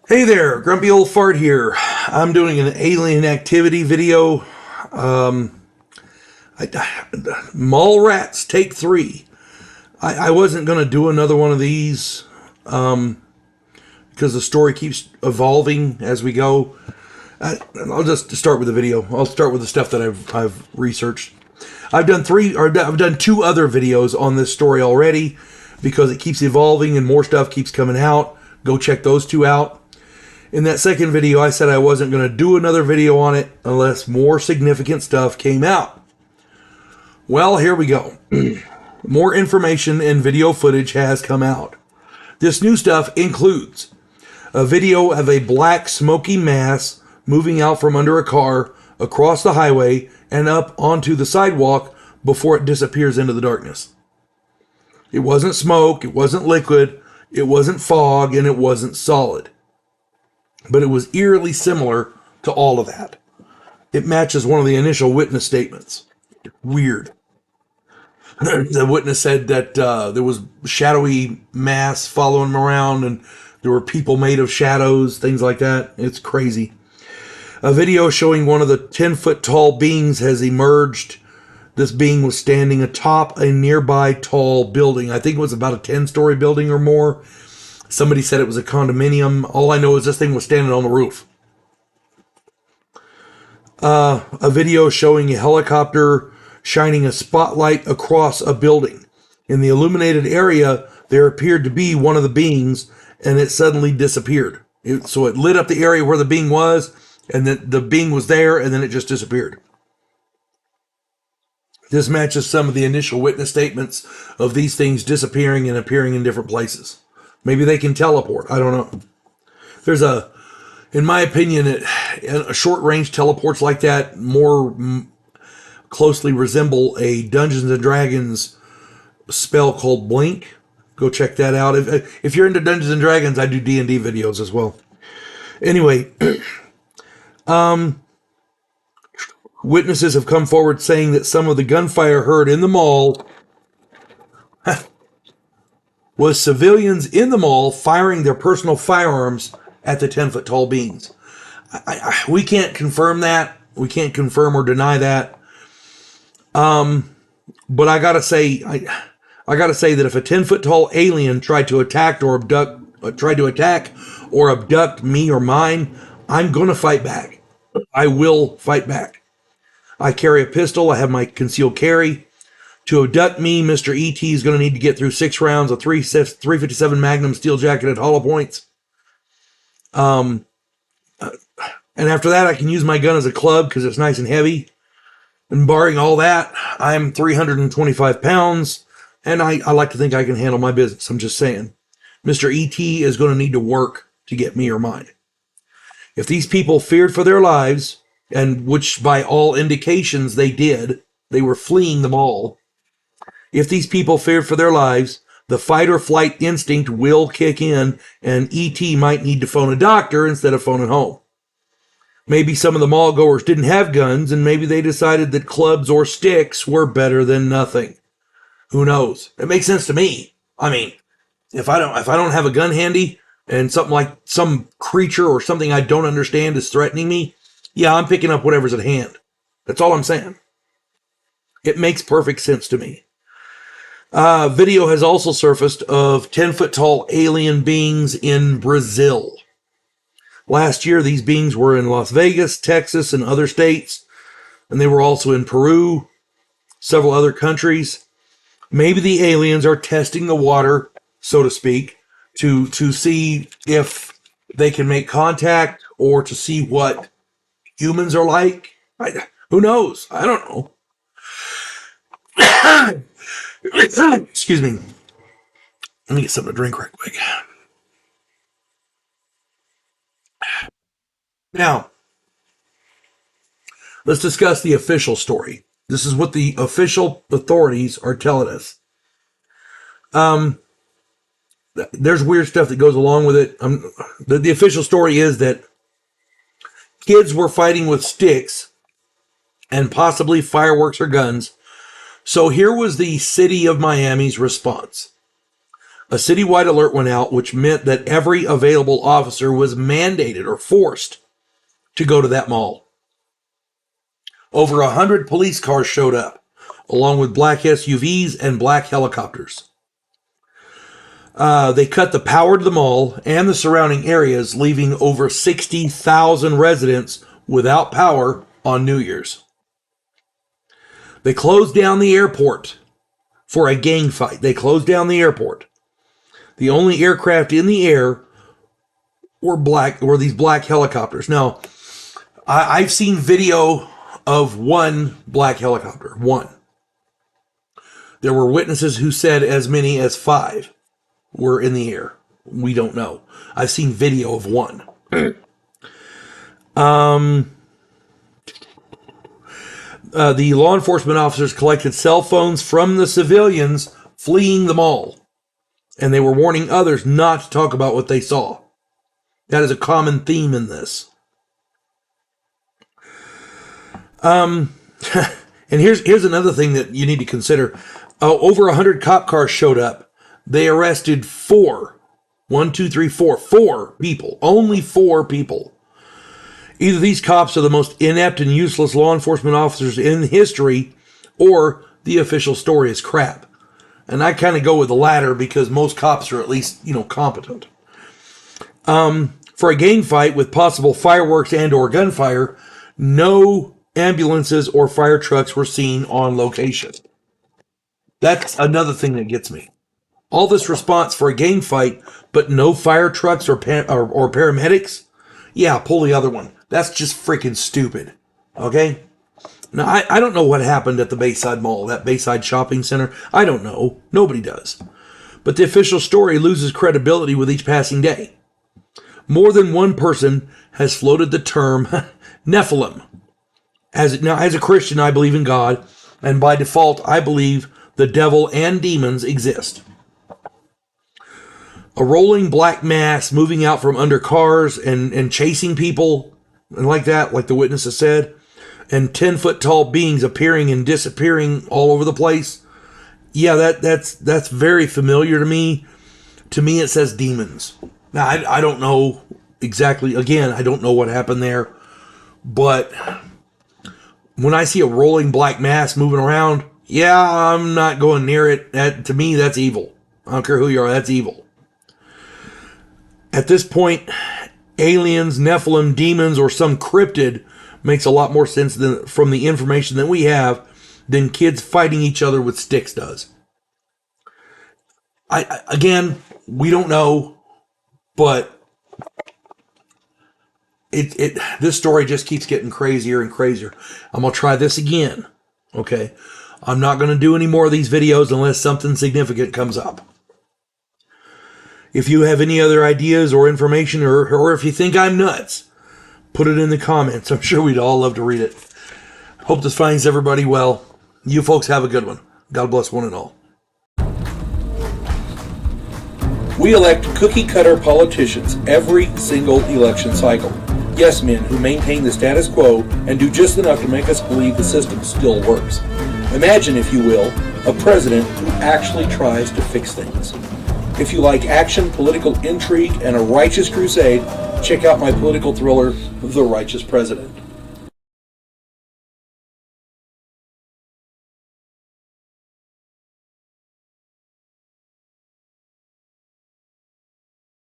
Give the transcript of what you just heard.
Hey there, Grumpy Old Fart here. I'm doing an alien activity video. Um, Mall Rats Take 3. I wasn't going to do another one of these because the story keeps evolving as we go. I'll just start with the video. I'll start with the stuff that I've researched. I've done two other videos on this story already because it keeps evolving and more stuff keeps coming out. Go check those two out. In that second video, I said I wasn't going to do another video on it unless more significant stuff came out. Well, here we go. More information and video footage has come out. This new stuff includes a video of a black smoky mass moving out from under a car across the highway and up onto the sidewalk before it disappears into the darkness. It wasn't smoke, it wasn't liquid, it wasn't fog, and it wasn't solid. But it was eerily similar to all of that. It matches one of the initial witness statements. Weird. The witness said that there was shadowy mass following him around and there were people made of shadows, things like that. It's crazy. A video showing one of the 10-foot tall beings has emerged. This being was standing atop a nearby tall building. I think it was about a 10-story building or more. Somebody said it was a condominium. All I know is this thing was standing on the roof. A video showing a helicopter shining a spotlight across a building. In the illuminated area, there appeared to be one of the beings, and it suddenly disappeared. So it lit up the area where the being was, and then the being was there, and then it just disappeared. This matches some of the initial witness statements of these things disappearing and appearing in different places. Maybe they can teleport. I don't know. In my opinion, a short-range teleports like that more closely resemble a Dungeons and Dragons spell called Blink. Go check that out. If you're into Dungeons and Dragons, I do D&D videos as well. Anyway, witnesses have come forward saying that some of the gunfire heard in the mall was civilians in the mall firing their personal firearms at the 10-foot tall beings. We can't confirm that. We can't confirm or deny that. But I gotta say that if a 10-foot tall alien tried to attack or abduct me or mine, I'm gonna fight back. I will fight back. I carry a pistol. I have my concealed carry. To abduct me, Mr. E.T. is going to need to get through 6 rounds of 357 Magnum steel jacketed hollow points. And after that, I can use my gun as a club because it's nice and heavy. And barring all that, I'm 325 pounds, and I like to think I can handle my business. I'm just saying. Mr. E.T. is going to need to work to get me or mine. If these people feared for their lives, and which by all indications they did, they were fleeing the mall. If these people feared for their lives, the fight or flight instinct will kick in, and E.T. might need to phone a doctor instead of phoning home. Maybe some of the mall goers didn't have guns, and maybe they decided that clubs or sticks were better than nothing. Who knows? It makes sense to me. I mean, if I don't have a gun handy, and something like some creature or something I don't understand is threatening me, yeah, I'm picking up whatever's at hand. That's all I'm saying. It makes perfect sense to me. Video has also surfaced of 10-foot tall alien beings in Brazil. Last year, these beings were in Las Vegas, Texas, and other states, and they were also in Peru, several other countries. Maybe the aliens are testing the water, so to speak, to see if they can make contact or to see what humans are like. Who knows? I don't know. Excuse me. Let me get something to drink right quick. Now, let's discuss the official story. This is what the official authorities are telling us. There's weird stuff that goes along with it. The official story is that kids were fighting with sticks and possibly fireworks or guns. So here was the city of Miami's response. A citywide alert went out, which meant that every available officer was mandated or forced to go to that mall. Over 100 police cars showed up, along with black SUVs and black helicopters. They cut the power to the mall and the surrounding areas, leaving over 60,000 residents without power on New Year's. They closed down the airport for a gang fight. They closed down the airport. The only aircraft in the air were these black helicopters. Now, I've seen video of one black helicopter. One. There were witnesses who said as many as 5 were in the air. We don't know. I've seen video of one. The law enforcement officers collected cell phones from the civilians fleeing the mall, and they were warning others not to talk about what they saw. That is a common theme in this. And here's another thing that you need to consider. Over 100 cop cars showed up. They arrested 4 people. Only 4 people. Either these cops are the most inept and useless law enforcement officers in history, or the official story is crap. And I kind of go with the latter because most cops are at least, competent. For a gang fight with possible fireworks and or gunfire, no ambulances or fire trucks were seen on location. That's another thing that gets me. All this response for a gang fight, but no fire trucks or paramedics? Yeah, pull the other one. That's just freaking stupid. Okay? Now, I don't know what happened at the Bayside Mall, that Bayside shopping center. I don't know. Nobody does. But the official story loses credibility with each passing day. More than one person has floated the term Nephilim. As a Christian, I believe in God, and by default, I believe the devil and demons exist. A rolling black mass moving out from under cars and chasing people and like that, like the witnesses said, and 10-foot tall beings appearing and disappearing all over the place. Yeah, that's very familiar to me. To me, it says demons. Now, I don't know exactly. Again, I don't know what happened there, but when I see a rolling black mass moving around, yeah, I'm not going near it. To me, that's evil. I don't care who you are, that's evil. At this point, aliens, Nephilim, demons, or some cryptid makes a lot more sense from the information that we have than kids fighting each other with sticks does. Again, we don't know, but this story just keeps getting crazier and crazier. I'm going to try this again. Okay. I'm not going to do any more of these videos unless something significant comes up. If you have any other ideas or information, or if you think I'm nuts, put it in the comments. I'm sure we'd all love to read it. Hope this finds everybody well. You folks have a good one. God bless one and all. We elect cookie-cutter politicians every single election cycle. Yes men who maintain the status quo and do just enough to make us believe the system still works. Imagine, if you will, a president who actually tries to fix things. If you like action, political intrigue, and a righteous crusade, check out my political thriller, The Righteous President.